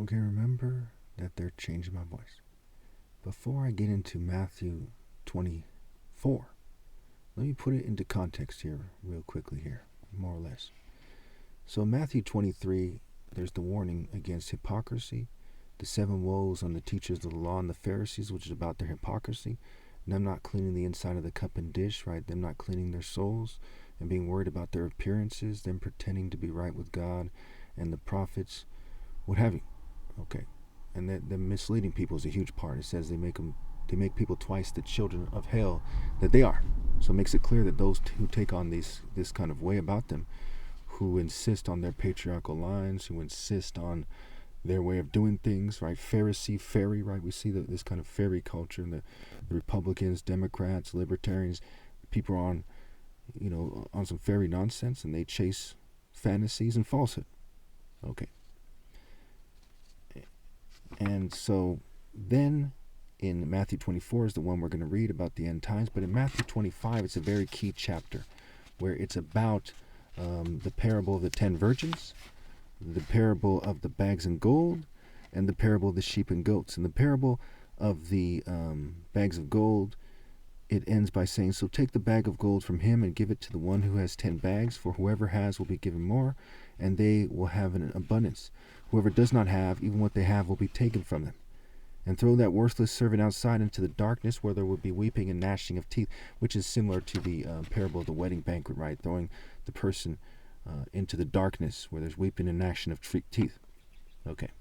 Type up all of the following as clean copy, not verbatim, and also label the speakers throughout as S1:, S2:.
S1: Okay, remember that they're changing my voice. Before I get into Matthew 24, let me put it into context here real quickly here, more or less. So in Matthew 23, there's the warning against hypocrisy, the 7 woes on the teachers of the law and the Pharisees, which is about their hypocrisy, them not cleaning the inside of the cup and dish, right? Them not cleaning their souls and being worried about their appearances, them pretending to be right with God and the prophets, what have you. Okay. And that them misleading people is a huge part. It says they make people twice the children of hell that they are. So it makes it clear that those who take on this kind of way about them, who insist on their patriarchal lines, who insist on their way of doing things, right? Pharisee, fairy, right? We see this kind of fairy culture in the Republicans, Democrats, Libertarians. People are on some fairy nonsense, and they chase fantasies and falsehood. Okay. And so then in Matthew 24 is the one we're going to read about the end times. But in Matthew 25, it's a very key chapter where it's about the parable of the 10 virgins, the parable of the bags and gold, and the parable of the sheep and goats. And the parable of the bags of gold, it ends by saying, "So take the bag of gold from him and give it to the one who has 10 bags, for whoever has will be given more, and they will have an abundance. Whoever does not have, even what they have will be taken from them. And throw that worthless servant outside into the darkness, where there will be weeping and gnashing of teeth," which is similar to the parable of the wedding banquet, right? Throwing the person into the darkness where there's weeping and gnashing of teeth. Okay.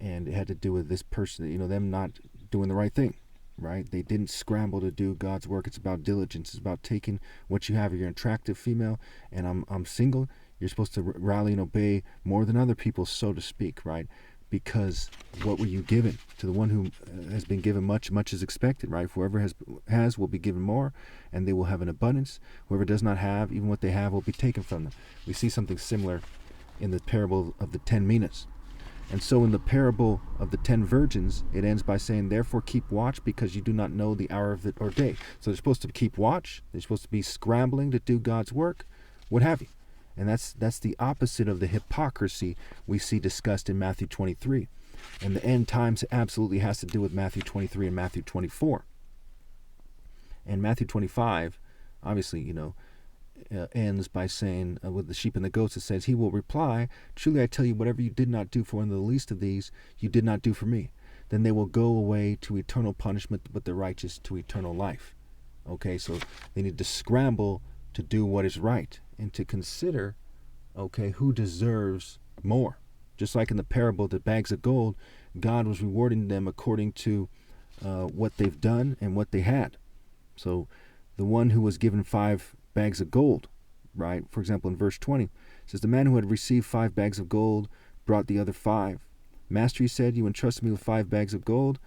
S1: And it had to do with this person, them not doing the right thing, right? They didn't scramble to do God's work. It's about diligence. It's about taking what you have. If you're an attractive female and I'm single, you're supposed to rally and obey more than other people, so to speak, right? Because what were you given? To the one who has been given much, much is expected, right? Whoever has will be given more, and they will have an abundance. Whoever does not have, even what they have will be taken from them. We see something similar in the parable of the 10 minas. And so in the parable of the 10 virgins, it ends by saying, "Therefore keep watch, because you do not know the hour of or day." So they're supposed to keep watch. They're supposed to be scrambling to do God's work, what have you. And that's the opposite of the hypocrisy we see discussed in Matthew 23. And the end times absolutely has to do with Matthew 23 and Matthew 24. And Matthew 25, obviously, ends by saying, with the sheep and the goats, it says, "He will reply, 'Truly I tell you, whatever you did not do for one of the least of these, you did not do for me.' Then they will go away to eternal punishment, but the righteous to eternal life." Okay, so they need to scramble to do what is right and to consider, okay, who deserves more. Just like in the parable of the bags of gold, God was rewarding them according to what they've done and what they had. So the one who was given 5 bags of gold, right? For example, in verse 20, it says, "The man who had received 5 bags of gold brought the other 5. 'Master,' he said, 'you entrusted me with 5 bags of gold.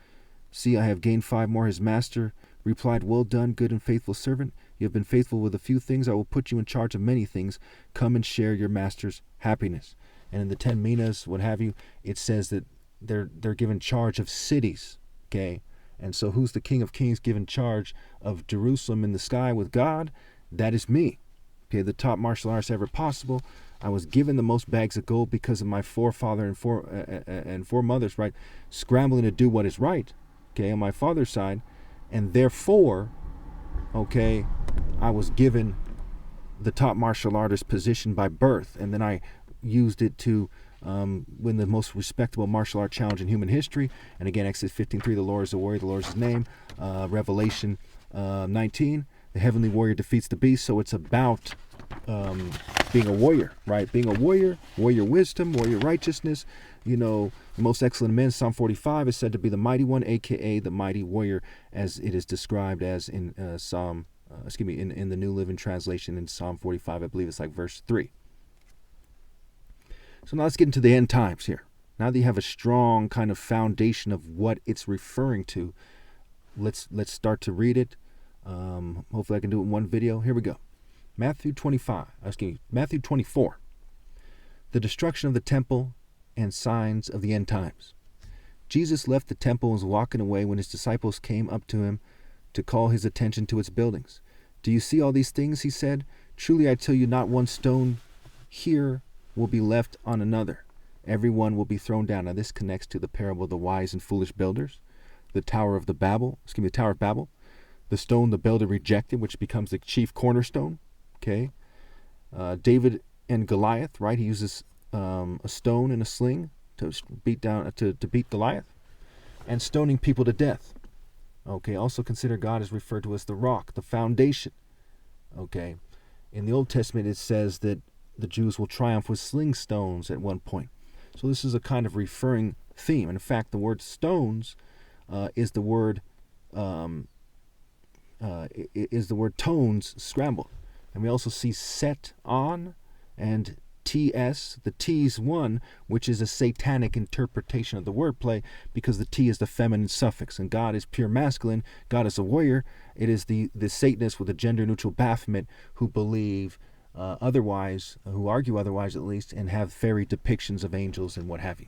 S1: See, I have gained 5 more.' His master replied, 'Well done, good and faithful servant. You have been faithful with a few things. I will put you in charge of many things. Come and share your master's happiness.'" And in the 10 minas, what have you, it says that they're given charge of cities. Okay, and so who's the King of Kings given charge of Jerusalem in the sky with God? That is me. Okay, the top martial artist ever possible. I was given the most bags of gold because of my forefather and foremothers, right? Scrambling to do what is right. Okay, on my father's side, and therefore, okay, I was given the top martial artist position by birth, and then I used it to win the most respectable martial art challenge in human history. And again, Exodus 15:3, the Lord is a warrior, the Lord is his name. Revelation 19, the heavenly warrior defeats the beast. So it's about being a warrior, right? Being a warrior wisdom, warrior righteousness. The most excellent men, Psalm 45, is said to be the mighty one, aka the mighty warrior, as it is described as in in the New Living Translation in Psalm 45, I believe it's like verse 3. So now let's get into the end times here. Now that you have a strong kind of foundation of what it's referring to, let's start to read it. Hopefully I can do it in one video. Here we go. Matthew 24. The destruction of the temple and signs of the end times. Jesus left the temple and was walking away when his disciples came up to him to call his attention to its buildings. "Do you see all these things?" he said. "Truly I tell you, not one stone here will be left on another. Everyone will be thrown down. Now this connects to the parable of the wise and foolish builders, the Tower of Babel, the stone the builder rejected, which becomes the chief cornerstone. Okay, David and Goliath, right? He uses a stone and a sling to beat Goliath, and stoning people to death. Okay, also consider God is referred to as the rock, the foundation. Okay, in the Old Testament it says that the Jews will triumph with sling stones at one point. So this is a kind of referring theme. And in fact, the word stones is the word tones scrambled. And we also see set on and TS, the T's one, which is a satanic interpretation of the wordplay, because the T is the feminine suffix, and God is pure masculine. God is a warrior. It is the Satanists with a gender-neutral Baphomet who believe otherwise, who argue otherwise at least, and have fairy depictions of angels and what have you.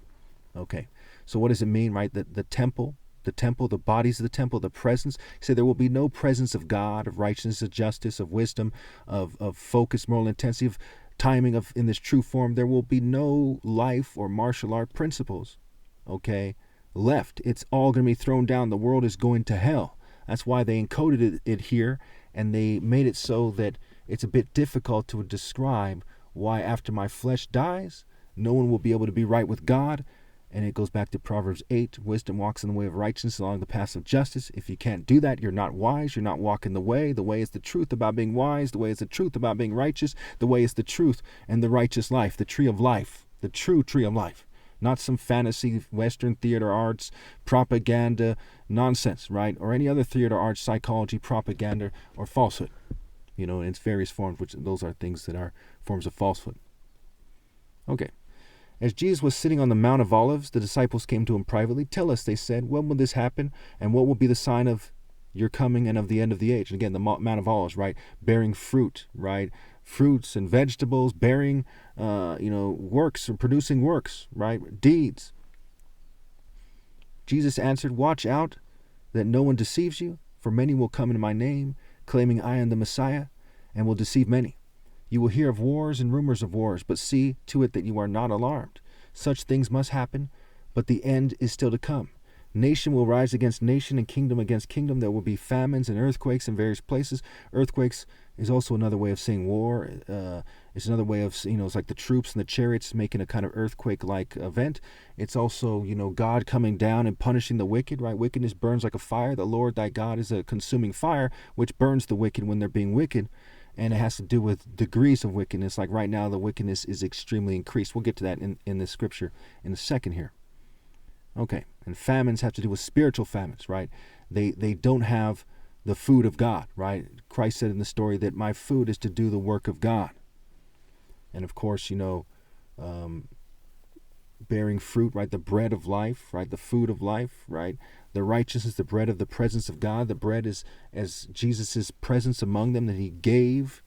S1: Okay, so what does it mean, right? The temple, the bodies of the temple, the presence. He said there will be no presence of God, of righteousness, of justice, of wisdom, of focus, moral intensity, of timing of in this true form. There will be no life or martial art principles, okay, left. It's all going to be thrown down. The world is going to hell. That's why they encoded it here, and they made it so that it's a bit difficult to describe why after my flesh dies, no one will be able to be right with God. And it goes back to Proverbs 8, wisdom walks in the way of righteousness along the path of justice. If you can't do that, you're not wise. You're not walking the way. The way is the truth about being wise. The way is the truth about being righteous. The way is the truth and the righteous life, the tree of life, the true tree of life. Not some fantasy, Western theater arts, propaganda, nonsense, right? Or any other theater arts, psychology, propaganda, or falsehood. You know, in its various forms, which those are things that are forms of falsehood. Okay. As Jesus was sitting on the Mount of Olives, the disciples came to him privately. Tell us, they said, when will this happen? And what will be the sign of your coming and of the end of the age? And again, the Mount of Olives, right? Bearing fruit, right? Fruits and vegetables, bearing, works, or producing works, right? Deeds. Jesus answered, watch out that no one deceives you, for many will come in my name, claiming I am the Messiah, and will deceive many. You will hear of wars and rumors of wars, but see to it that you are not alarmed. Such things must happen, but the end is still to come. Nation will rise against nation and kingdom against kingdom. There will be famines and earthquakes in various places. Earthquakes is also another way of saying war. It's another way of, it's like the troops and the chariots making a kind of earthquake-like event. It's also, God coming down and punishing the wicked, right? Wickedness burns like a fire. The Lord thy God is a consuming fire, which burns the wicked when they're being wicked. And it has to do with degrees of wickedness. Like right now, the wickedness is extremely increased. We'll get to that in this scripture in a second here. Okay, and famines have to do with spiritual famines, right? They don't have the food of God, right? Christ said in the story that my food is to do the work of God. And of course, bearing fruit, right? The bread of life, right? The food of life, right? The righteousness, the bread of the presence of God. The bread is as Jesus' presence among them that he gave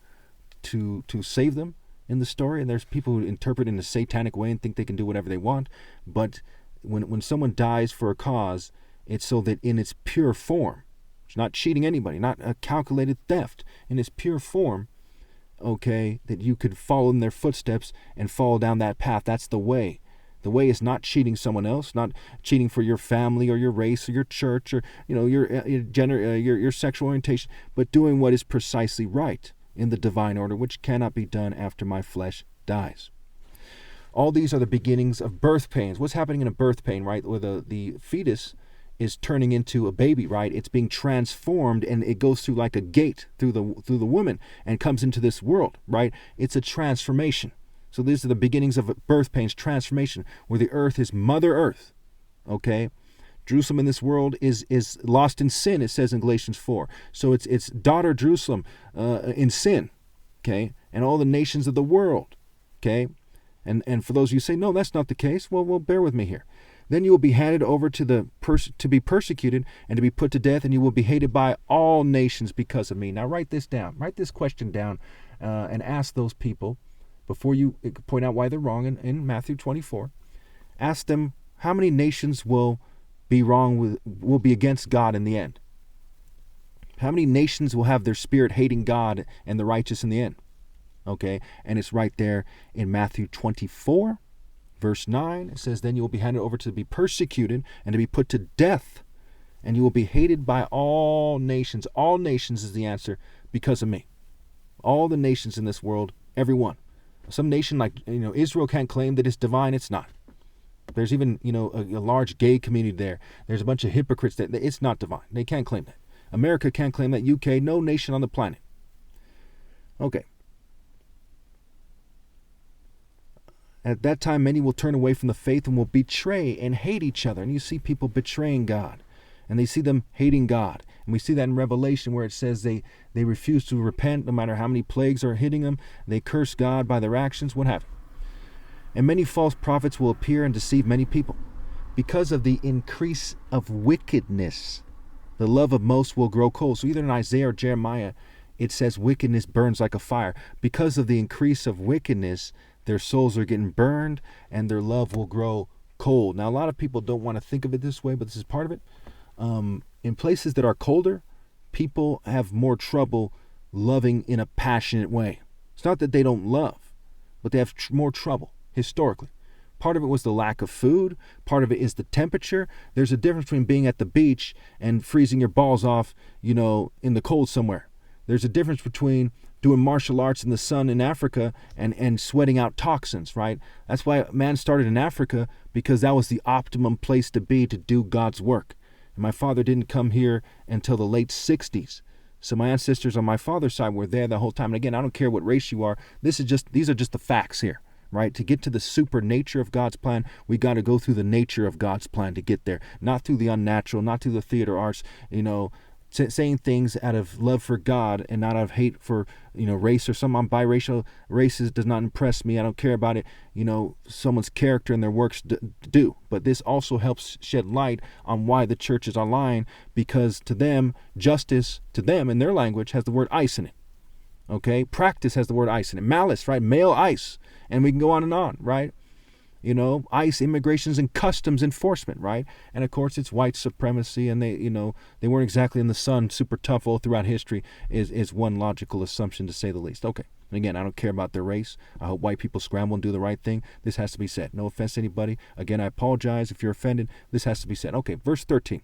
S1: to save them in the story. And there's people who interpret in a satanic way and think they can do whatever they want. But when someone dies for a cause, it's so that in its pure form, it's not cheating anybody, not a calculated theft, in its pure form, okay, that you could follow in their footsteps and follow down that path. That's the way. The way is not cheating someone else, not cheating for your family or your race or your church or your gender, your sexual orientation, but doing what is precisely right in the divine order, which cannot be done after my flesh dies. All these are the beginnings of birth pains. What's happening in a birth pain, right? Where the fetus is turning into a baby, right? It's being transformed, and it goes through like a gate through the woman and comes into this world, right? It's a transformation. So these are the beginnings of birth pains, transformation, where the earth is Mother Earth, okay? Jerusalem in this world is lost in sin, it says in Galatians 4. So it's daughter Jerusalem in sin, okay? And all the nations of the world, okay? And for those of you who say, no, that's not the case, well, bear with me here. Then you will be handed over to be persecuted and to be put to death, and you will be hated by all nations because of me. Now write this down. Write this question down and ask those people, before you point out why they're wrong in Matthew 24, ask them how many nations will be against God in the end. How many nations will have their spirit hating God and the righteous in the end? Okay, and it's right there in Matthew 24, Verse 9, it says, then you will be handed over to be persecuted and to be put to death, and you will be hated by all nations. All nations is the answer, because of me. All the nations in this world, every one. Some nation like Israel can't claim that it's divine. It's not. There's even a large gay community there. There's a bunch of hypocrites that it's not divine. They can't claim that. America can't claim that. UK, no nation on the planet. Okay. At that time, many will turn away from the faith and will betray and hate each other. And you see people betraying God, and they see them hating God. And we see that in Revelation, where it says they refuse to repent no matter how many plagues are hitting them. They curse God by their actions, what have you. And many false prophets will appear and deceive many people. Because of the increase of wickedness, the love of most will grow cold. So either in Isaiah or Jeremiah, it says wickedness burns like a fire. Because of the increase of wickedness, their souls are getting burned and their love will grow cold. Now, a lot of people don't want to think of it this way, but this is part of it. In places that are colder, people have more trouble loving in a passionate way. It's not that they don't love, but they have more trouble historically. Part of it was the lack of food. Part of it is the temperature. There's a difference between being at the beach and freezing your balls off, in the cold somewhere. There's a difference between doing martial arts in the sun in Africa and sweating out toxins, right? That's why man started in Africa, because that was the optimum place to be to do God's work. And my father didn't come here until the late 60s. So my ancestors on my father's side were there the whole time. And again, I don't care what race you are. These are just the facts here, right? To get to the super nature of God's plan, we got to go through the nature of God's plan to get there. Not through the unnatural, not through the theater arts, saying things out of love for God and not out of hate for, race or some. I'm biracial. Races does not impress me. I don't care about it. Someone's character and their works do. But this also helps shed light on why the churches are lying, because to them, justice, to them in their language, has the word ice in it. Okay? Practice has the word ice in it. Malice, right? Male ice. And we can go on, right? ICE, immigrations and customs enforcement, right? And of course, it's white supremacy, and they weren't exactly in the sun super tough all throughout history, is one logical assumption, to say the least. Okay. And again, I don't care about their race. I hope white people scramble and do the right thing. This has to be said. No offense to anybody. Again, I apologize if you're offended. This has to be said. Okay, verse 13.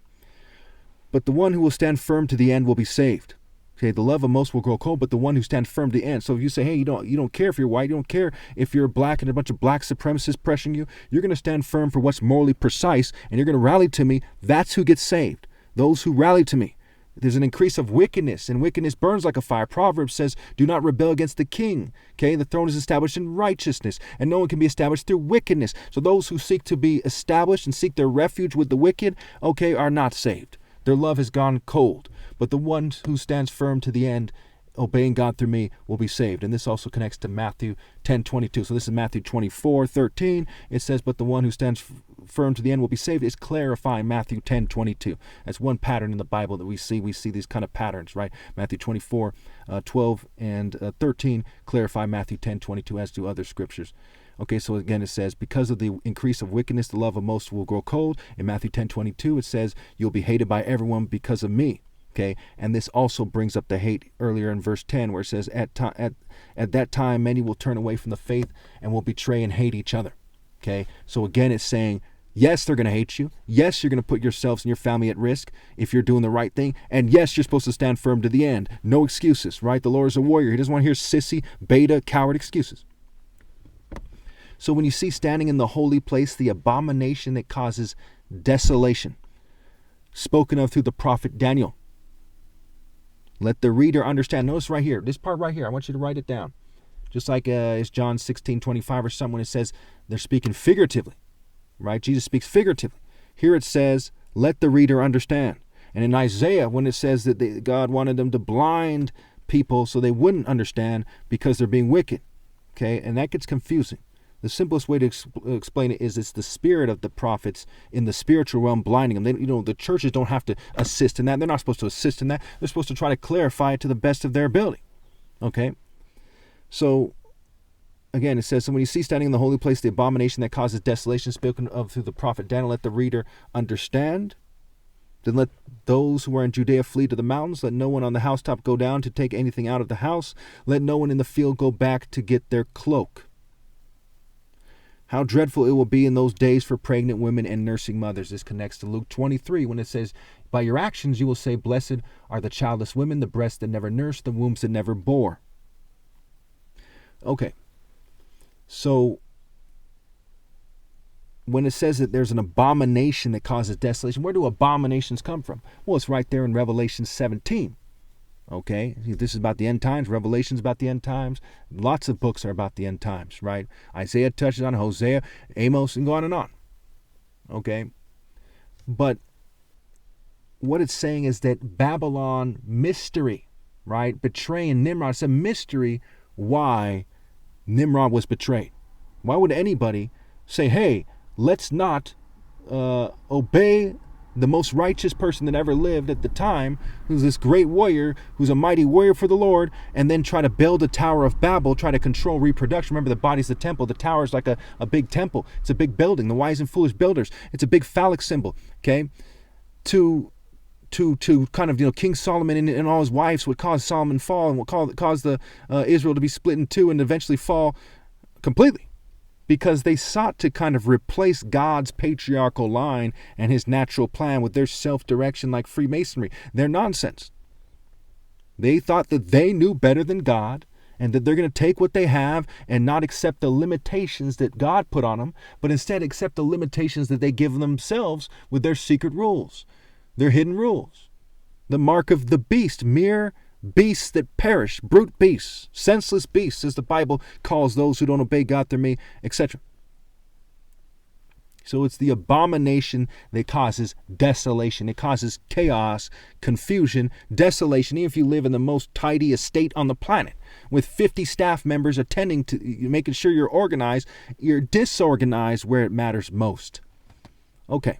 S1: But the one who will stand firm to the end will be saved. Okay, the love of most will grow cold, but the one who stands firm to the end. So if you say, hey, you don't care if you're white, you don't care if you're black and a bunch of black supremacists pressuring you, you're going to stand firm for what's morally precise, and you're going to rally to me. That's who gets saved. Those who rally to me. There's an increase of wickedness, and wickedness burns like a fire. Proverbs says, do not rebel against the king. Okay, the throne is established in righteousness, and no one can be established through wickedness. So those who seek to be established and seek their refuge with the wicked, okay, are not saved. Their love has gone cold. But the one who stands firm to the end, obeying God through me, will be saved. And this also connects to Matthew 10:22. So this is Matthew 24:13. It says, but the one who stands firm to the end will be saved. It's clarifying Matthew 10:22. That's one pattern in the Bible that we see. We see these kind of patterns, right? Matthew 24:12 and 13 clarify Matthew 10:22, as do other scriptures. Okay, so again, it says, because of the increase of wickedness, the love of most will grow cold. In Matthew 10:22, it says, you'll be hated by everyone because of me. Okay, and this also brings up the hate earlier in verse 10, where it says, at that time, many will turn away from the faith and will betray and hate each other. Okay, so again, it's saying, yes, they're going to hate you. Yes, you're going to put yourselves and your family at risk if you're doing the right thing. And yes, you're supposed to stand firm to the end. No excuses, right? The Lord is a warrior. He doesn't want to hear sissy, beta, coward excuses. So when you see standing in the holy place, the abomination that causes desolation, spoken of through the prophet Daniel, let the reader understand. Notice right here, this part right here, I want you to write it down. Just like it's John 16:25 or something, when it says they're speaking figuratively, right? Jesus speaks figuratively. Here it says, let the reader understand. And in Isaiah, when it says that God wanted them to blind people so they wouldn't understand because they're being wicked, okay? And that gets confusing. The simplest way to explain it is it's the spirit of the prophets in the spiritual realm blinding them. The churches don't have to assist in that. They're not supposed to assist in that. They're supposed to try to clarify it to the best of their ability. Okay? So, again, it says, so when you see standing in the holy place, the abomination that causes desolation, spoken of through the prophet Daniel, let the reader understand. Then let those who are in Judea flee to the mountains. Let no one on the housetop go down to take anything out of the house. Let no one in the field go back to get their cloak. How dreadful it will be in those days for pregnant women and nursing mothers. This connects to Luke 23 when it says, by your actions you will say, blessed are the childless women, the breasts that never nursed, the wombs that never bore. Okay, so when it says that there's an abomination that causes desolation, where do abominations come from? Well, it's right there in Revelation 17. Okay, this is about the end times. Revelation's about the end times. Lots of books are about the end times, right? Isaiah touches on Hosea, Amos, and go on and on. Okay, but what it's saying is that Babylon mystery, right? Betraying Nimrod. It's a mystery why Nimrod was betrayed. Why would anybody say, hey, let's not obey the most righteous person that ever lived at the time, who's this great warrior, who's a mighty warrior for the Lord, and then try to build a Tower of Babel, try to control reproduction. Remember, the body's the temple. The tower is like a big temple. It's a big building. The wise and foolish builders. It's a big phallic symbol, okay? To kind of, King Solomon and all his wives would cause Solomon fall and would cause the Israel to be split in two and eventually fall completely, because they sought to kind of replace God's patriarchal line and his natural plan with their self-direction like Freemasonry. They're nonsense. They thought that they knew better than God and that they're going to take what they have and not accept the limitations that God put on them, but instead accept the limitations that they give themselves with their secret rules, their hidden rules. The mark of the beast, mere beasts that perish, brute beasts, senseless beasts, as the Bible calls those who don't obey God through me, etc. So it's the abomination that causes desolation. It causes chaos, confusion, desolation. Even if you live in the most tidy estate on the planet, with 50 staff members attending to, making sure you're organized, you're disorganized where it matters most. Okay.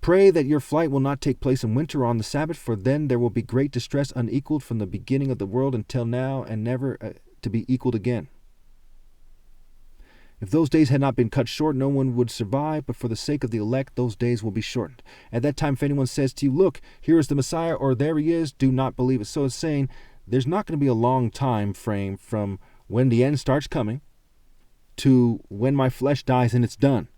S1: Pray that your flight will not take place in winter or on the Sabbath, for then there will be great distress unequaled from the beginning of the world until now, and never to be equaled again. If those days had not been cut short, no one would survive, but for the sake of the elect, those days will be shortened. At that time, if anyone says to you, look, here is the Messiah, or there he is, do not believe it. So it's saying there's not going to be a long time frame from when the end starts coming to when my flesh dies and it's done.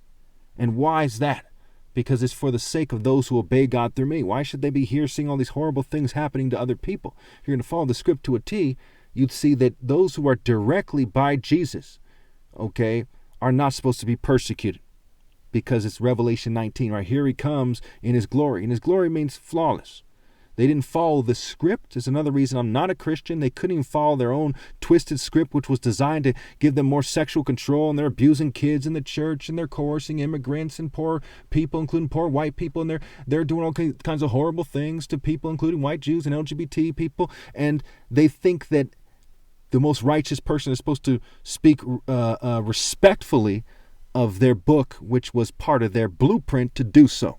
S1: And why is that? Because it's for the sake of those who obey God through me. Why should they be here seeing all these horrible things happening to other people? If you're going to follow the script to a T, you'd see that those who are directly by Jesus, okay, are not supposed to be persecuted, because it's Revelation 19, right? Here he comes in his glory, and his glory means flawless. They didn't follow the script. It's another reason I'm not a Christian. They couldn't even follow their own twisted script, which was designed to give them more sexual control, and they're abusing kids in the church, and they're coercing immigrants and poor people, including poor white people, and they're doing all kinds of horrible things to people, including white Jews and LGBT people, and they think that the most righteous person is supposed to speak respectfully of their book, which was part of their blueprint to do so.